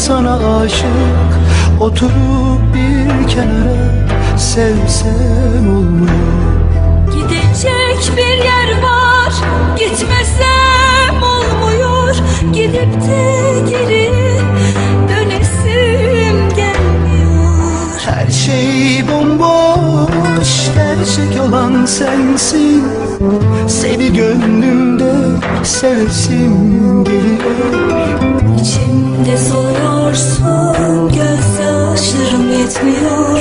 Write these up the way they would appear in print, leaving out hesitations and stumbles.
sana aşık, oturup bir kenara sevsem olmuyor. Gidecek bir yer var, gitmesem olmuyor. Gidip de geri dönesim gelmiyor. Her şey bomboş, gerçek olan sensin. Seni gönlümde sevesim geliyor. İçimde soluyorsun, gözyaşlarım yetmiyor.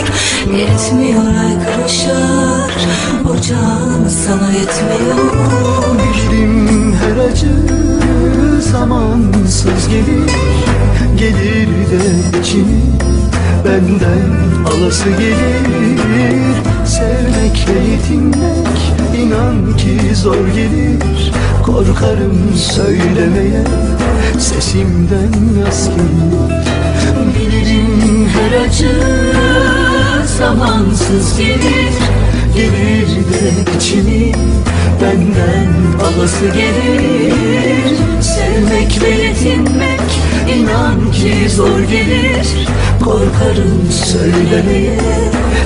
Yetmiyor aykırışlar, ocağım sana yetmiyor. Bilirim her acı zamansız gelir. Gelir de içimi benden alası gelir. Sevmekle yetinmek inan ki zor gelir. Korkarım söylemeye, sesimden yas gelir. Bilirim her acı zamansız gelir. Gelir de içimi benden alası gelir. Sevmekle yetinmek inan ki zor gelir. Korkarım söylemeye,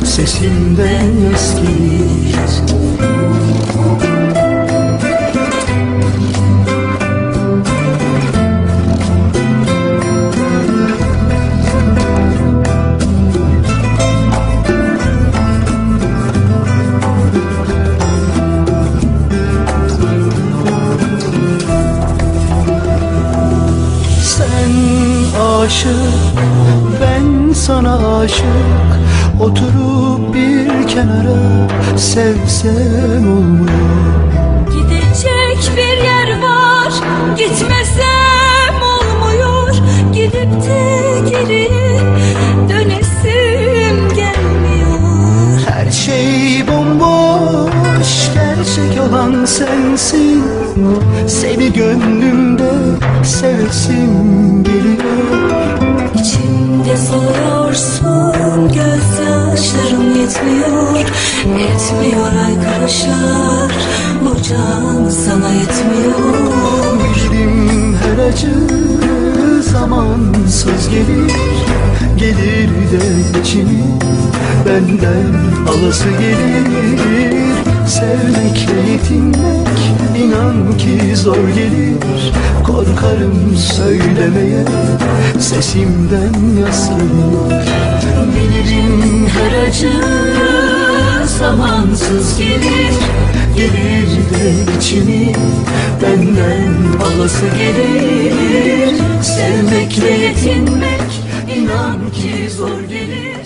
sesimden yas gelir. Aşık, ben sana aşık, oturup bir kenara sevsem olmuyor. Gidecek bir yer var, gitmesem olmuyor. Gidip de geri dönesim gelmiyor. Her şey bomboş, gerçek olan sensin. Seni gönlümde sevesim geliyor. İçimde soluyorsun, gözyaşlarım yetmiyor. Yetmiyor aykırışlar, ocağım sana yetmiyor. Bilirim her acı zamansız gelir. Gelir de içimi benden alası gelir. Sevmekle yetinmek inan ki zor gelir. Korkarım söylemeye, sesimden yas gelir. Bilirim her acı zamansız gelir. Gelir de içimi benden alası gelir. Sevmekle yetinmek inan ki zor gelir.